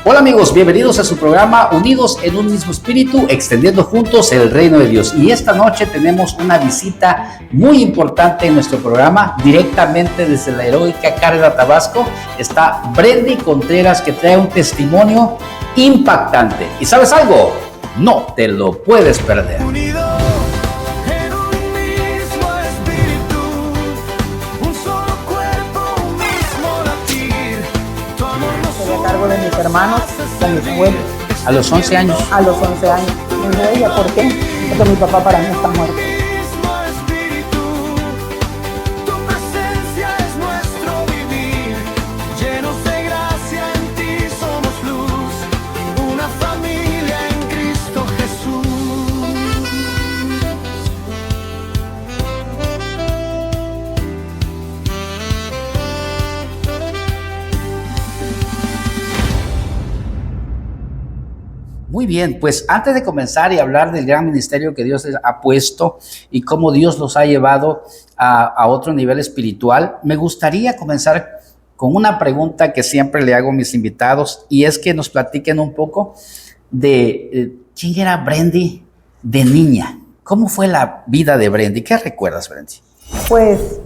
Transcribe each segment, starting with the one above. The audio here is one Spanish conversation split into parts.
Hola amigos, bienvenidos a su programa Unidos en un mismo espíritu, extendiendo juntos el reino de Dios. Y esta noche tenemos una visita muy importante en nuestro programa, directamente desde la heroica Cárdenas, Tabasco. Está Brendy Contreras, que trae un testimonio impactante. ¿Y sabes algo? No te lo puedes perder. De mis hermanos, de mis abuelos. ¿A los 11 años? A los 11 años. Me dijo ella, ¿por qué? Porque mi papá para mí está muerto. Muy bien, pues antes de comenzar y hablar del gran ministerio que Dios les ha puesto y cómo Dios los ha llevado a otro nivel espiritual, me gustaría comenzar con una pregunta que siempre le hago a mis invitados, y es que nos platiquen un poco de quién era Brendy de niña. ¿Cómo fue la vida de Brendy? ¿Qué recuerdas, Brendy? Pues,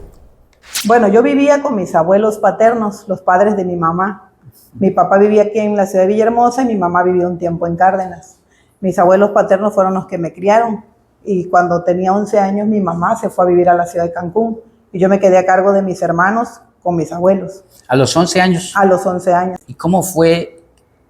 bueno, yo vivía con mis abuelos paternos, los padres de mi mamá. Mi papá vivía aquí en la ciudad de Villahermosa y mi mamá vivió un tiempo en Cárdenas. Mis abuelos paternos fueron los que me criaron, y cuando tenía 11 años mi mamá se fue a vivir a la ciudad de Cancún y yo me quedé a cargo de mis hermanos con mis abuelos. ¿A los 11 años? A los 11 años. ¿Y cómo fue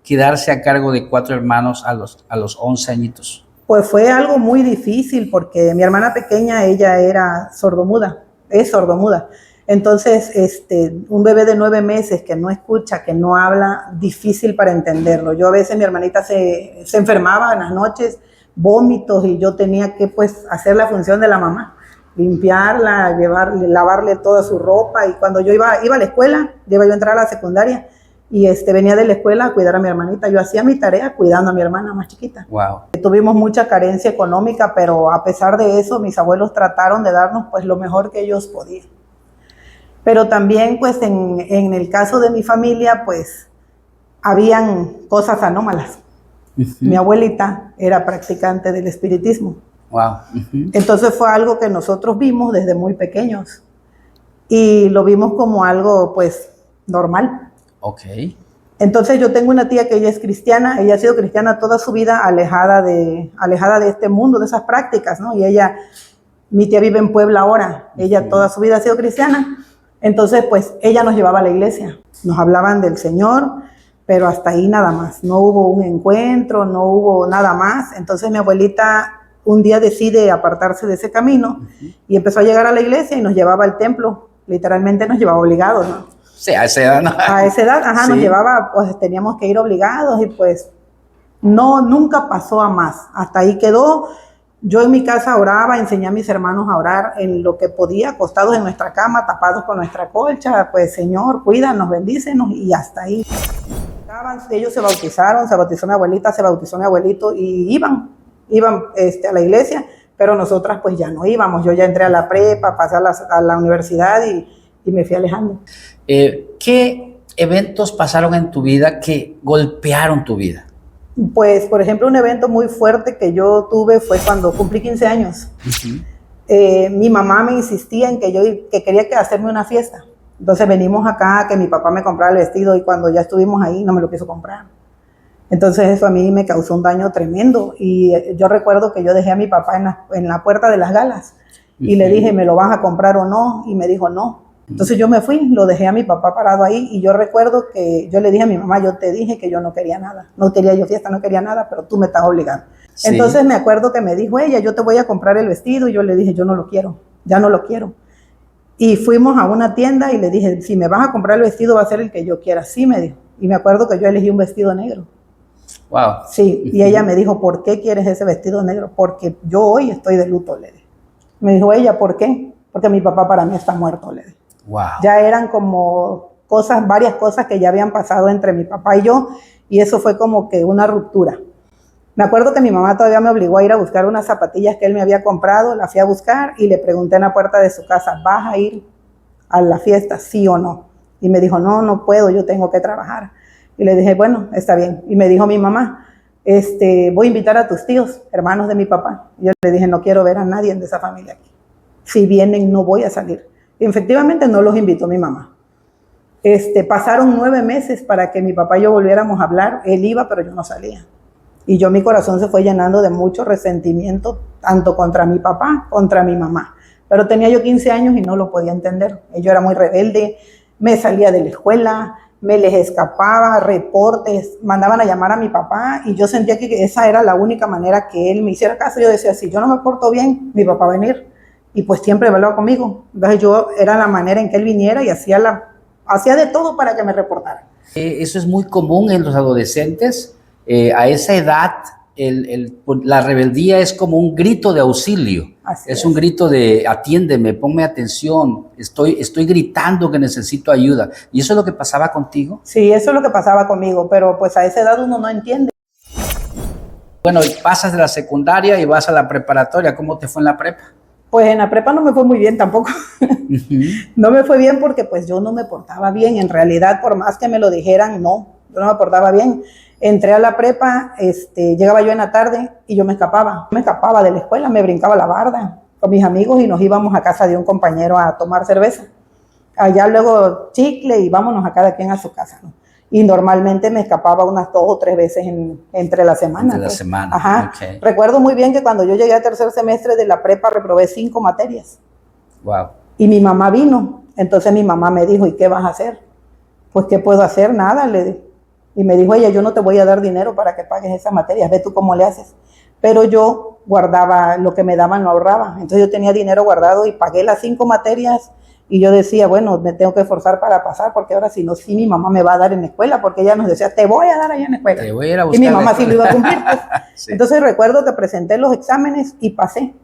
quedarse a cargo de 4 hermanos a los 11 añitos? Pues fue algo muy difícil porque mi hermana pequeña, ella era sordomuda, es sordomuda. Entonces, un bebé de 9 meses que no escucha, que no habla, difícil para entenderlo. Yo a veces, mi hermanita se enfermaba en las noches, vómitos, y yo tenía que pues hacer la función de la mamá, limpiarla, lavarle toda su ropa. Y cuando yo iba a la escuela, iba yo a entrar a la secundaria, y venía de la escuela a cuidar a mi hermanita. Yo hacía mi tarea cuidando a mi hermana más chiquita. Wow. Tuvimos mucha carencia económica, pero a pesar de eso, mis abuelos trataron de darnos pues lo mejor que ellos podían. Pero también, pues, en el caso de mi familia, pues, habían cosas anómalas. Uh-huh. Mi abuelita era practicante del espiritismo. Wow. Uh-huh. Entonces fue algo que nosotros vimos desde muy pequeños. Y lo vimos como algo, pues, normal. Ok. Entonces yo tengo una tía que ella es cristiana. Ella ha sido cristiana toda su vida, alejada de este mundo, de esas prácticas, ¿no? Y mi tía vive en Puebla ahora. Ella toda su vida ha sido cristiana. Entonces, pues, ella nos llevaba a la iglesia, nos hablaban del Señor, pero hasta ahí nada más. No hubo un encuentro, no hubo nada más. Entonces, mi abuelita un día decide apartarse de ese camino, uh-huh, y empezó a llegar a la iglesia y nos llevaba al templo. Literalmente nos llevaba obligados, ¿no? Sí, a esa edad, ¿no? A esa edad, ajá, sí. Nos llevaba, pues, teníamos que ir obligados y, pues, nunca pasó a más. Hasta ahí quedó. Yo en mi casa oraba, enseñé a mis hermanos a orar en lo que podía, acostados en nuestra cama, tapados con nuestra colcha. Pues, Señor, cuídanos, bendícenos, y hasta ahí. Ellos se bautizaron, se bautizó mi abuelita, se bautizó mi abuelito, y iban a la iglesia, pero nosotras pues ya no íbamos. Yo ya entré a la prepa, pasé a la universidad y me fui alejando. ¿Qué eventos pasaron en tu vida que golpearon tu vida? Pues, por ejemplo, un evento muy fuerte que yo tuve fue cuando cumplí 15 años. Uh-huh. Mi mamá me insistía en que quería hacerme una fiesta. Entonces venimos acá, que mi papá me comprara el vestido, y cuando ya estuvimos ahí no me lo quiso comprar. Entonces eso a mí me causó un daño tremendo, y yo recuerdo que yo dejé a mi papá en la puerta de las galas, uh-huh, y le dije, ¿me lo vas a comprar o no? Y me dijo, no. Entonces yo me fui, lo dejé a mi papá parado ahí, y yo recuerdo que yo le dije a mi mamá, yo te dije que yo no quería nada, no quería yo fiesta, no quería nada, pero tú me estás obligando. Sí. Entonces me acuerdo que me dijo ella, yo te voy a comprar el vestido, y yo le dije, yo no lo quiero, ya no lo quiero. Y fuimos a una tienda y le dije, si me vas a comprar el vestido va a ser el que yo quiera. Sí, me dijo, y me acuerdo que yo elegí un vestido negro. Wow. Sí, y ella me dijo, ¿por qué quieres ese vestido negro? Porque yo hoy estoy de luto, le dije. Me dijo ella, ¿por qué? Porque mi papá para mí está muerto, le dije. Wow. Ya eran como varias cosas que ya habían pasado entre mi papá y yo, y eso fue como que una ruptura. Me acuerdo que mi mamá todavía me obligó a ir a buscar unas zapatillas que él me había comprado, las fui a buscar y le pregunté en la puerta de su casa, ¿vas a ir a la fiesta, sí o no? Y me dijo, no puedo, yo tengo que trabajar. Y le dije, bueno, está bien. Y me dijo mi mamá, voy a invitar a tus tíos, hermanos de mi papá. Y yo le dije, no quiero ver a nadie de esa familia aquí. Si vienen, no voy a salir. Y efectivamente no los invitó mi mamá. Pasaron 9 meses para que mi papá y yo volviéramos a hablar. Él iba, pero yo no salía. Y mi corazón se fue llenando de mucho resentimiento, tanto contra mi papá, contra mi mamá. Pero tenía yo 15 años y no lo podía entender. Yo era muy rebelde, me salía de la escuela, me les escapaba, reportes, mandaban a llamar a mi papá y yo sentía que esa era la única manera que él me hiciera caso. Yo decía, si yo no me porto bien, mi papá va a venir. Y pues siempre hablaba conmigo. Entonces yo era la manera en que él viniera y hacía de todo para que me reportara. Eso es muy común en los adolescentes. A esa edad, la rebeldía es como un grito de auxilio. Es un grito de atiéndeme, ponme atención, estoy gritando que necesito ayuda. ¿Y eso es lo que pasaba contigo? Sí, eso es lo que pasaba conmigo, pero pues a esa edad uno no entiende. Bueno, pasas de la secundaria y vas a la preparatoria. ¿Cómo te fue en la prepa? Pues en la prepa no me fue muy bien tampoco. No me fue bien porque pues yo no me portaba bien. En realidad, por más que me lo dijeran, yo no me portaba bien. Entré a la prepa, llegaba yo en la tarde y yo me escapaba. Me escapaba de la escuela, me brincaba la barda con mis amigos y nos íbamos a casa de un compañero a tomar cerveza. Allá luego chicle y vámonos a cada quien a su casa, ¿no? Y normalmente me escapaba unas 2 o 3 veces entre la semana. Entre la semana. Ajá. Okay. Recuerdo muy bien que cuando yo llegué al tercer semestre de la prepa reprobé 5 materias. Wow. Y mi mamá vino. Entonces mi mamá me dijo, ¿y qué vas a hacer? Pues, ¿qué puedo hacer? Nada, le dije. Y me dijo ella, yo no te voy a dar dinero para que pagues esas materias, ve tú cómo le haces. Pero yo guardaba lo que me daban, lo ahorraba. Entonces yo tenía dinero guardado y pagué las 5 materias. Y yo decía, bueno, me tengo que esforzar para pasar, porque ahora si no, sí mi mamá me va a dar en la escuela, porque ella nos decía, te voy a dar allá en la escuela. Te voy a ir a buscar. Y mi mamá sí lo iba a cumplir. Pues. Sí. Entonces recuerdo que presenté los exámenes y pasé.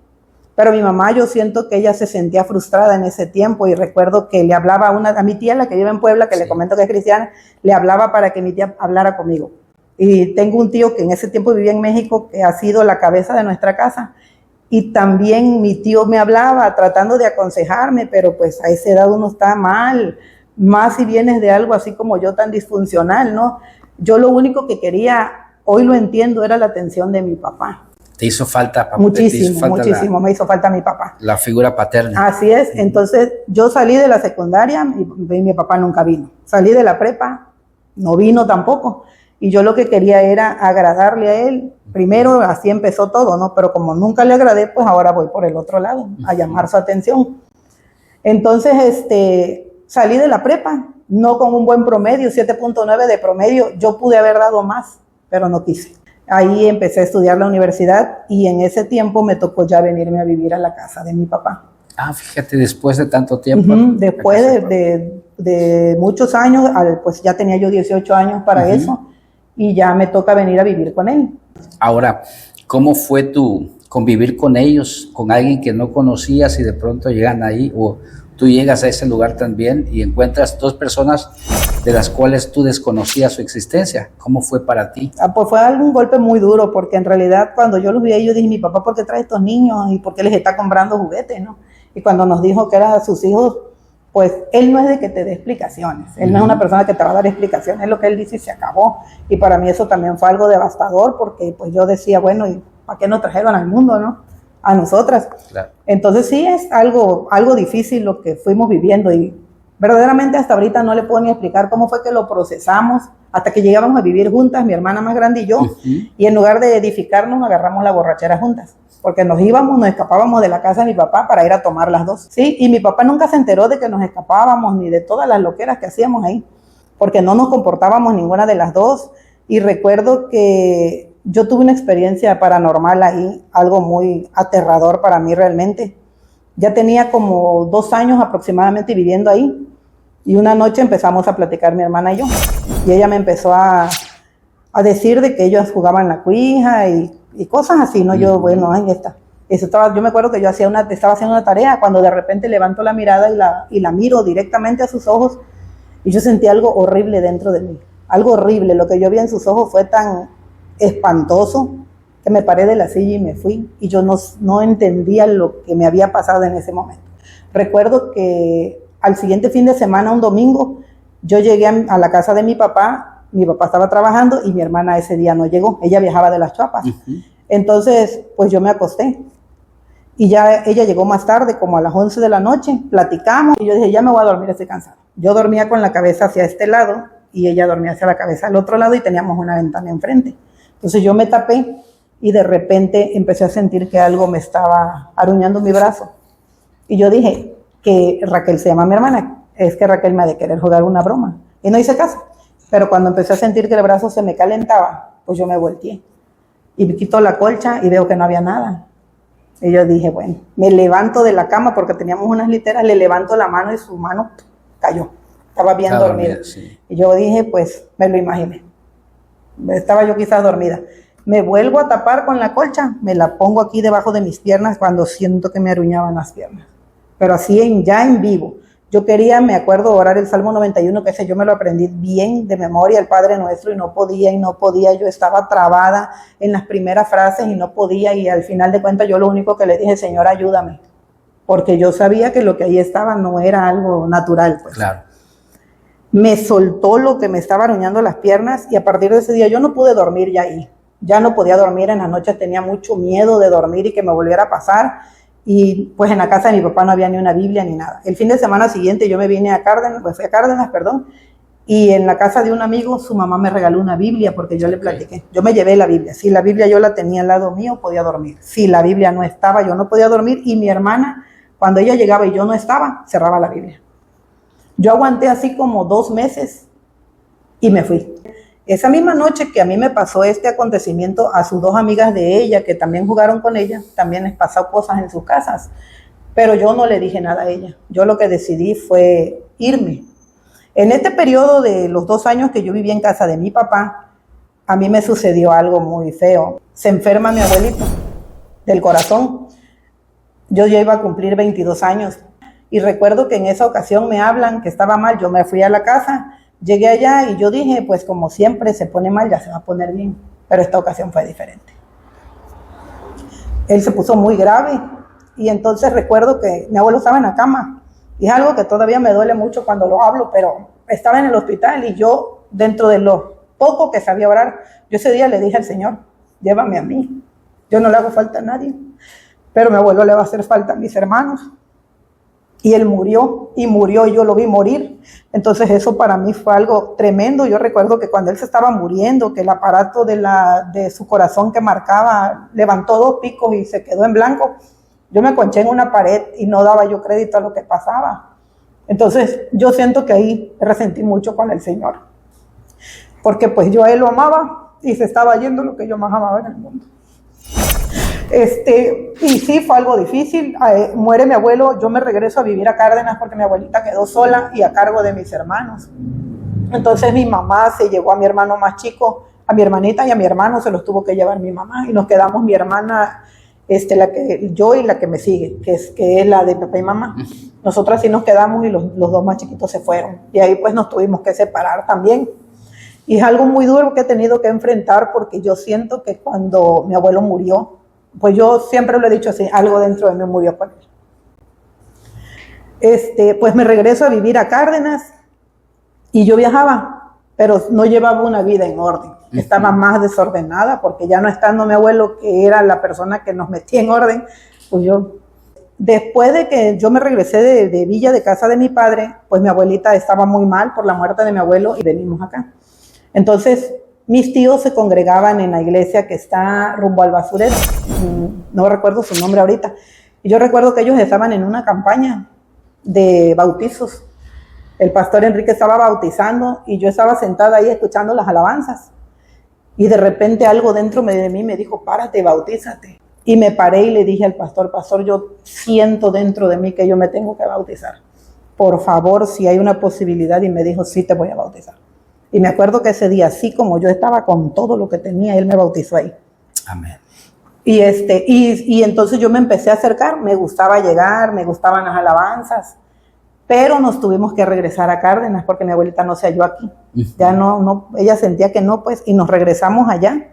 Pero mi mamá, yo siento que ella se sentía frustrada en ese tiempo y recuerdo que le hablaba a mi tía, la que vive en Puebla, que le comento que es cristiana, le hablaba para que mi tía hablara conmigo. Y tengo un tío que en ese tiempo vivía en México, que ha sido la cabeza de nuestra casa. Y también mi tío me hablaba tratando de aconsejarme, pero pues a esa edad uno está mal, más si vienes de algo así como yo tan disfuncional, ¿no? Yo lo único que quería, hoy lo entiendo, era la atención de mi papá. ¿Te hizo falta papá? Muchísimo, me hizo falta mi papá. La figura paterna. Así es, entonces yo salí de la secundaria y mi papá nunca vino. Salí de la prepa, no vino tampoco. Y yo lo que quería era agradarle a él. Primero, así empezó todo, ¿no? Pero como nunca le agradé, pues ahora voy por el otro lado, a llamar su atención. Entonces, salí de la prepa, no con un buen promedio, 7.9 de promedio. Yo pude haber dado más, pero no quise. Ahí empecé a estudiar la universidad y en ese tiempo me tocó ya venirme a vivir a la casa de mi papá. Ah, fíjate, después de tanto tiempo. Después de muchos años, pues ya tenía yo 18 años para eso. Y ya me toca venir a vivir con él. Ahora, ¿cómo fue tu convivir con ellos, con alguien que no conocías y de pronto llegan ahí, o tú llegas a ese lugar también y encuentras 2 personas de las cuales tú desconocías su existencia? ¿Cómo fue para ti? Pues fue un golpe muy duro, porque en realidad cuando yo los vi ahí, yo dije, mi papá, ¿por qué trae estos niños? ¿Y por qué les está comprando juguetes? ¿No? Y cuando nos dijo que eran sus hijos, pues él no es de que te dé explicaciones, él no es una persona que te va a dar explicaciones, es lo que él dice y se acabó. Y para mí eso también fue algo devastador, porque pues yo decía, bueno, ¿y para qué nos trajeron al mundo, no? A nosotras. Claro. Entonces sí es algo difícil lo que fuimos viviendo y verdaderamente hasta ahorita no le puedo ni explicar cómo fue que lo procesamos hasta que llegamos a vivir juntas, mi hermana más grande y yo, y en lugar de edificarnos agarramos la borrachera juntas. Porque nos escapábamos de la casa de mi papá para ir a tomar las 2. Sí, y mi papá nunca se enteró de que nos escapábamos ni de todas las loqueras que hacíamos ahí, porque no nos comportábamos ninguna de las 2. Y recuerdo que yo tuve una experiencia paranormal ahí, algo muy aterrador para mí realmente. Ya tenía como 2 años aproximadamente viviendo ahí, y una noche empezamos a platicar mi hermana y yo, y ella me empezó a decir de que ellos jugaban la cuija y cosas así, ¿no? Yo, bueno, ahí está. Yo me acuerdo que yo estaba haciendo una tarea cuando de repente levanto la mirada y la miro directamente a sus ojos y yo sentí algo horrible dentro de mí. Algo horrible. Lo que yo vi en sus ojos fue tan espantoso que me paré de la silla y me fui. Y yo no entendía lo que me había pasado en ese momento. Recuerdo que al siguiente fin de semana, un domingo, yo llegué a la casa de mi papá Mi papá estaba trabajando y mi hermana ese día no llegó. Ella viajaba de las Chuapas. Entonces, pues yo me acosté. Y ya ella llegó más tarde, como a las 11 de la noche, platicamos y yo dije, ya me voy a dormir, estoy cansada. Yo dormía con la cabeza hacia este lado y ella dormía hacia la cabeza al otro lado y teníamos una ventana enfrente. Entonces yo me tapé y de repente empecé a sentir que algo me estaba aruñando mi brazo. Y yo dije que Raquel se llama mi hermana, es que Raquel me ha de querer jugar una broma. Y no hice caso. Pero cuando empecé a sentir que el brazo se me calentaba, pues yo me volteé. Y me quito la colcha y veo que no había nada. Y yo dije, bueno, me levanto de la cama porque teníamos unas literas, le levanto la mano y su mano cayó. Estaba bien dormida. Sí. Y yo dije, pues me lo imaginé. Estaba yo quizás dormida. Me vuelvo a tapar con la colcha, me la pongo aquí debajo de mis piernas cuando siento que me aruñaban las piernas. Pero así ya en vivo. Yo quería, me acuerdo, orar el Salmo 91, que ese yo me lo aprendí bien de memoria, el Padre Nuestro, y no podía. Yo estaba trabada en las primeras frases y no podía, y al final de cuentas yo lo único que le dije, Señor, ayúdame. Porque yo sabía que lo que ahí estaba no era algo natural, pues. Claro. Me soltó lo que me estaba aruñando las piernas, y a partir de ese día yo no pude dormir ya ahí. Ya no podía dormir en las noches, tenía mucho miedo de dormir y que me volviera a pasar. Y pues en la casa de mi papá no había ni una Biblia ni nada. El fin de semana siguiente yo me vine a Cárdenas, y en la casa de un amigo su mamá me regaló una Biblia porque yo le platiqué. Yo me llevé la Biblia. Si la Biblia yo la tenía al lado mío, podía dormir. Si la Biblia no estaba, yo no podía dormir. Y mi hermana, cuando ella llegaba y yo no estaba, cerraba la Biblia. Yo aguanté así como 2 meses y me fui. Esa misma noche que a mí me pasó este acontecimiento, a sus 2 amigas de ella, que también jugaron con ella, también les pasó cosas en sus casas, pero yo no le dije nada a ella. Yo lo que decidí fue irme. En este periodo de los 2 años que yo viví en casa de mi papá, a mí me sucedió algo muy feo. Se enferma mi abuelito del corazón. Yo ya iba a cumplir 22 años y recuerdo que en esa ocasión me hablan que estaba mal. Yo me fui a la casa. Llegué allá y yo dije, pues como siempre se pone mal, ya se va a poner bien. Pero esta ocasión fue diferente. Él se puso muy grave y entonces recuerdo que mi abuelo estaba en la cama. Y es algo que todavía me duele mucho cuando lo hablo, pero estaba en el hospital y yo, dentro de lo poco que sabía orar, yo ese día le dije al Señor, llévame a mí. Yo no le hago falta a nadie, pero a mi abuelo le va a hacer falta a mis hermanos. Y él murió, y yo lo vi morir. Entonces eso para mí fue algo tremendo. Yo recuerdo que cuando él se estaba muriendo, que el aparato de su corazón que marcaba, levantó 2 picos y se quedó en blanco. Yo me conché en una pared y no daba yo crédito a lo que pasaba. Entonces yo siento que ahí resentí mucho con el Señor. Porque pues yo a él lo amaba y se estaba yendo lo que yo más amaba en el mundo. Y sí, fue algo difícil. Muere mi abuelo, yo me regreso a vivir a Cárdenas porque mi abuelita quedó sola y a cargo de mis hermanos. Entonces mi mamá se llevó a mi hermano más chico, a mi hermanita y a mi hermano se los tuvo que llevar mi mamá. Y nos quedamos mi hermana, yo y la que me sigue, que es la de papá y mamá. Nosotras sí nos quedamos y los 2 más chiquitos se fueron. Y ahí pues nos tuvimos que separar también. Y es algo muy duro que he tenido que enfrentar porque yo siento que cuando mi abuelo murió, pues yo siempre lo he dicho así, algo dentro de mí murió con él. Pues me regreso a vivir a Cárdenas y yo viajaba, pero no llevaba una vida en orden. Estaba más desordenada porque ya no estando mi abuelo, que era la persona que nos metía en orden, pues yo, después de que yo me regresé de Villa, de casa de mi padre, pues mi abuelita estaba muy mal por la muerte de mi abuelo y venimos acá. Entonces, mis tíos se congregaban en la iglesia que está rumbo al basurero, no recuerdo su nombre ahorita, y yo recuerdo que ellos estaban en una campaña de bautizos. El pastor Enrique estaba bautizando y yo estaba sentada ahí escuchando las alabanzas, y de repente algo dentro de mí me dijo, párate, bautízate. Y me paré y le dije al pastor, yo siento dentro de mí que yo me tengo que bautizar. Por favor, si hay una posibilidad, y me dijo, sí, te voy a bautizar. Y me acuerdo que ese día, así como yo estaba con todo lo que tenía, él me bautizó ahí. Amén. Y entonces yo me empecé a acercar, me gustaba llegar, me gustaban las alabanzas, pero nos tuvimos que regresar a Cárdenas porque mi abuelita no se halló aquí. Ya no, ella sentía que no, pues, y nos regresamos allá,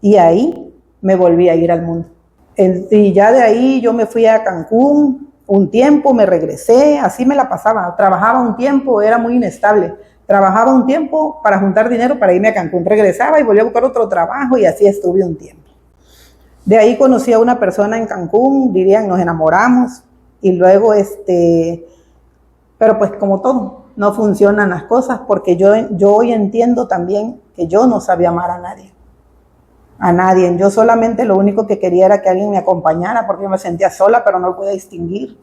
y ahí me volví a ir al mundo. Y ya de ahí yo me fui a Cancún un tiempo, me regresé, así me la pasaba, trabajaba un tiempo, era muy inestable. Trabajaba un tiempo para juntar dinero para irme a Cancún. Regresaba y volvía a buscar otro trabajo y así estuve un tiempo. De ahí conocí a una persona en Cancún, dirían, nos enamoramos y luego, pero pues como todo, no funcionan las cosas porque yo hoy entiendo también que yo no sabía amar a nadie. A nadie. Yo solamente lo único que quería era que alguien me acompañara porque yo me sentía sola, pero no lo podía distinguir.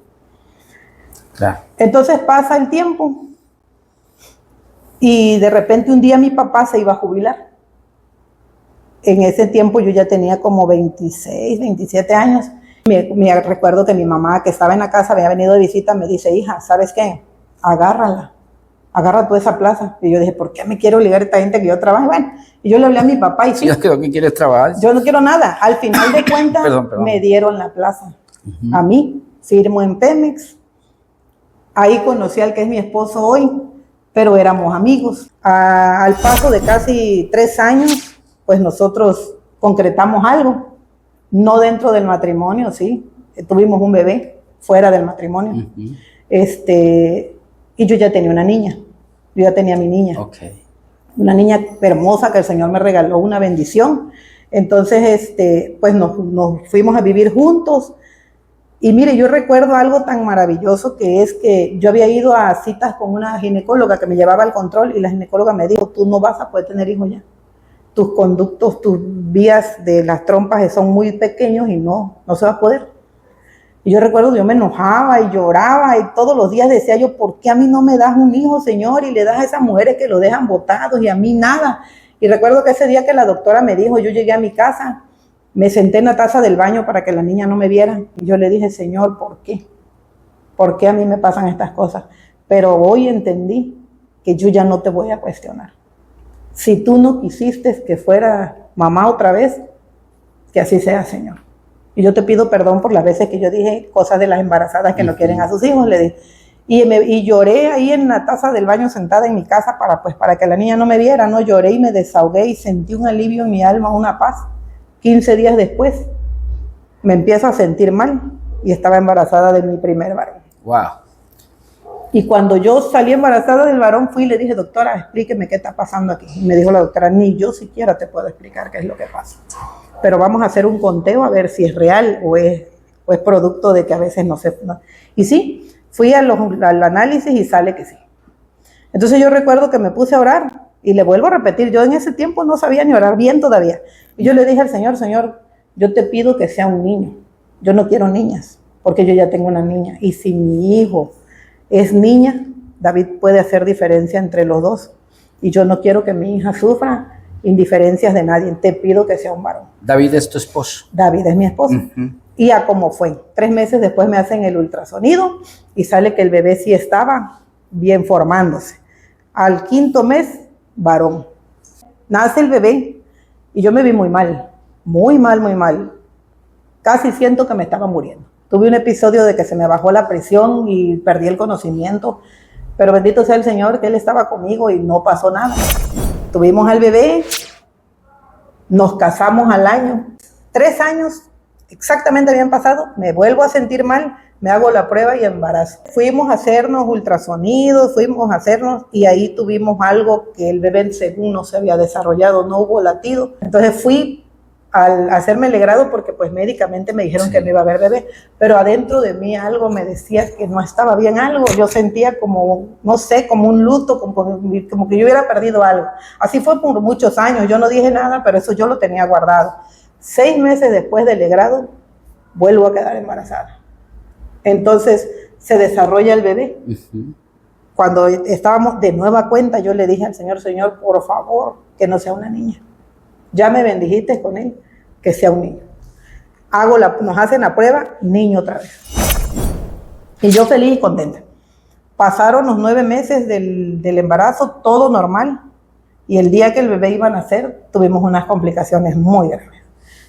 Claro. Entonces pasa el tiempo y de repente un día mi papá se iba a jubilar. En ese tiempo yo ya tenía como 26, 27 años. Me recuerdo que mi mamá, que estaba en la casa, había venido de visita, me dice, hija, ¿sabes qué? Agárrala, agarra toda esa plaza. Y yo dije, ¿por qué me quiero obligar a esta gente que yo trabaje? Bueno, y yo le hablé a mi papá y sí. ¿Yo creo que quieres trabajar? Yo no quiero nada. Al final de cuentas, me dieron la plaza. A mí, firmo en Pemex. Ahí conocí al que es mi esposo hoy, pero éramos amigos. Al paso de casi 3 años, pues nosotros concretamos algo, no dentro del matrimonio, sí, tuvimos un bebé fuera del matrimonio, y yo ya tenía una niña, yo ya tenía mi niña, una niña hermosa que el Señor me regaló, una bendición. Entonces, pues nos fuimos a vivir juntos. Y mire, yo recuerdo algo tan maravilloso que es que yo había ido a citas con una ginecóloga que me llevaba al control y la ginecóloga me dijo, tú no vas a poder tener hijos ya. Tus conductos, tus vías de las trompas son muy pequeños y no se va a poder. Y yo recuerdo que yo me enojaba y lloraba y todos los días decía yo, ¿por qué a mí no me das un hijo, Señor? Y le das a esas mujeres que lo dejan botados y a mí nada. Y recuerdo que ese día que la doctora me dijo, yo llegué a mi casa, me senté en la taza del baño para que la niña no me viera. Y yo le dije, Señor, ¿por qué? ¿Por qué a mí me pasan estas cosas? Pero hoy entendí que yo ya no te voy a cuestionar. Si tú no quisiste que fuera mamá otra vez, que así sea, Señor. Y yo te pido perdón por las veces que yo dije cosas de las embarazadas que no quieren a sus hijos, le dije. Y lloré ahí en la taza del baño sentada en mi casa para que la niña no me viera, ¿no? Lloré y me desahogué y sentí un alivio en mi alma, una paz. 15 días después me empiezo a sentir mal y estaba embarazada de mi primer varón. Wow. Y cuando yo salí embarazada del varón, fui y le dije, doctora, explíqueme qué está pasando aquí. Y me dijo la doctora, ni yo siquiera te puedo explicar qué es lo que pasa. Pero vamos a hacer un conteo a ver si es real o es producto de que a veces no se... No. Y sí, fui al análisis y sale que sí. Entonces yo recuerdo que me puse a orar y le vuelvo a repetir, yo en ese tiempo no sabía ni orar bien todavía. Y yo le dije al Señor, Señor, yo te pido que sea un niño. Yo no quiero niñas, porque yo ya tengo una niña. Y si mi hijo es niña, David puede hacer diferencia entre los dos. Y yo no quiero que mi hija sufra indiferencias de nadie. Te pido que sea un varón. David es tu esposo. David es mi esposo. Y a como fue. 3 meses después me hacen el ultrasonido y sale que el bebé sí estaba bien formándose. Al 5.º mes, varón. Nace el bebé y yo me vi muy mal. Muy mal, muy mal. Casi siento que me estaba muriendo. Tuve un episodio de que se me bajó la presión y perdí el conocimiento, pero bendito sea el Señor que Él estaba conmigo y no pasó nada. Tuvimos al bebé, nos casamos al año. 3 años exactamente habían pasado, me vuelvo a sentir mal, me hago la prueba y embarazo. Fuimos a hacernos ultrasonidos, y ahí tuvimos algo que el bebé según no se había desarrollado, no hubo latido. Entonces fui al hacerme el grado porque pues médicamente me dijeron que no iba a haber bebé, pero adentro de mí algo me decía que no estaba bien algo, yo sentía como, no sé, como un luto, como que yo hubiera perdido algo. Así fue por muchos años, yo no dije nada, pero eso yo lo tenía guardado. 6 meses después del grado, vuelvo a quedar embarazada. Entonces se desarrolla el bebé. Cuando estábamos de nueva cuenta, yo le dije al Señor, Señor, por favor, que no sea una niña. Ya me bendijiste con él, que sea un niño. Nos hacen la prueba, niño otra vez. Y yo feliz y contenta. Pasaron los 9 meses del embarazo, todo normal. Y el día que el bebé iba a nacer, tuvimos unas complicaciones muy graves.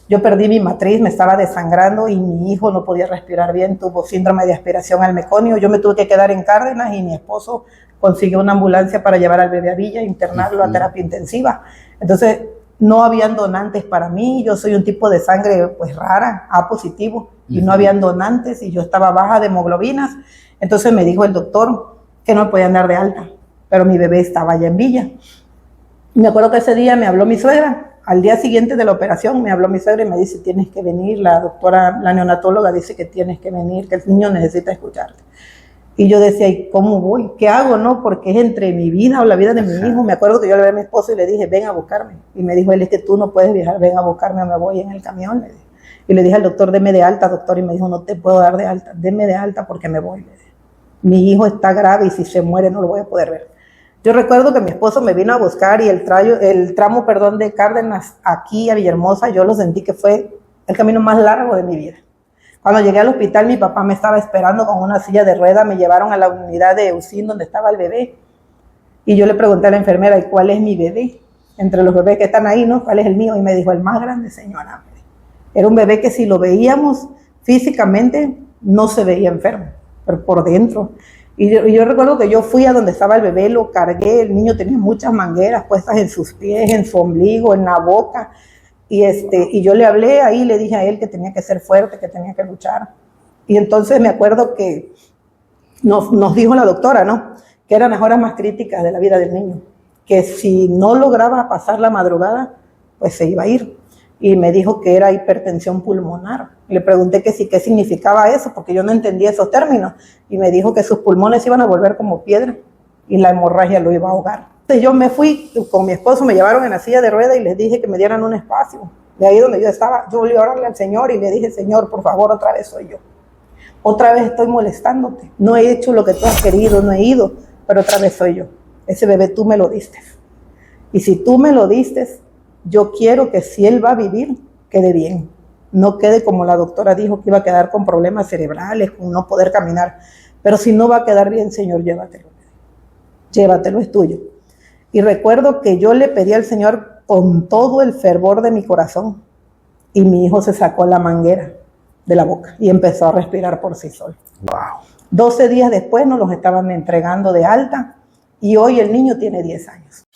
Yo perdí mi matriz, me estaba desangrando y mi hijo no podía respirar bien, tuvo síndrome de aspiración al meconio. Yo me tuve que quedar en Cárdenas y mi esposo consiguió una ambulancia para llevar al bebé a Villa, internarlo a terapia intensiva. Entonces, no habían donantes para mí, yo soy un tipo de sangre pues rara, A positivo, y no habían donantes y yo estaba baja de hemoglobinas. Entonces me dijo el doctor que no me podían dar de alta, pero mi bebé estaba allá en Villa. Me acuerdo que ese día me habló mi suegra. Al día siguiente de la operación me habló mi suegra y me dice, tienes que venir, la doctora, la neonatóloga dice que tienes que venir, que el niño necesita escucharte. Y yo decía, ¿y cómo voy? ¿Qué hago, no? Porque es entre mi vida o la vida de mi hijo. Me acuerdo que yo le vi a mi esposo y le dije, ven a buscarme. Y me dijo, él, es que tú no puedes viajar, ven a buscarme o me voy en el camión. Le dije. Y le dije al doctor, deme de alta, doctor. Y me dijo, no te puedo dar de alta, deme de alta porque me voy. Le dije. Mi hijo está grave y si se muere no lo voy a poder ver. Yo recuerdo que mi esposo me vino a buscar y el tramo de Cárdenas aquí a Villahermosa, yo lo sentí que fue el camino más largo de mi vida. Cuando llegué al hospital, mi papá me estaba esperando con una silla de ruedas, me llevaron a la unidad de UCI donde estaba el bebé. Y yo le pregunté a la enfermera, ¿y cuál es mi bebé? Entre los bebés que están ahí, ¿no? ¿Cuál es el mío? Y me dijo, el más grande, señora. Era un bebé que si lo veíamos físicamente, no se veía enfermo, pero por dentro. Y yo recuerdo que yo fui a donde estaba el bebé, lo cargué, el niño tenía muchas mangueras puestas en sus pies, en su ombligo, en la boca. Y yo le hablé ahí, le dije a él que tenía que ser fuerte, que tenía que luchar. Y entonces me acuerdo que nos dijo la doctora, ¿no? Que eran las horas más críticas de la vida del niño. Que si no lograba pasar la madrugada, pues se iba a ir. Y me dijo que era hipertensión pulmonar. Le pregunté que sí, qué significaba eso, porque yo no entendía esos términos. Y me dijo que sus pulmones iban a volver como piedra y la hemorragia lo iba a ahogar. Entonces yo me fui con mi esposo, me llevaron en la silla de ruedas y les dije que me dieran un espacio. De ahí donde yo estaba, yo volví a orarle al Señor y le dije, Señor, por favor, otra vez soy yo. Otra vez estoy molestándote. No he hecho lo que tú has querido, no he ido, pero otra vez soy yo. Ese bebé tú me lo diste. Y si tú me lo diste, yo quiero que si él va a vivir, quede bien. No quede como la doctora dijo que iba a quedar con problemas cerebrales, con no poder caminar. Pero si no va a quedar bien, Señor, llévatelo. Llévatelo, es tuyo. Y recuerdo que yo le pedí al Señor con todo el fervor de mi corazón y mi hijo se sacó la manguera de la boca y empezó a respirar por sí solo. Wow. 12 días después nos los estaban entregando de alta y hoy el niño tiene 10 años.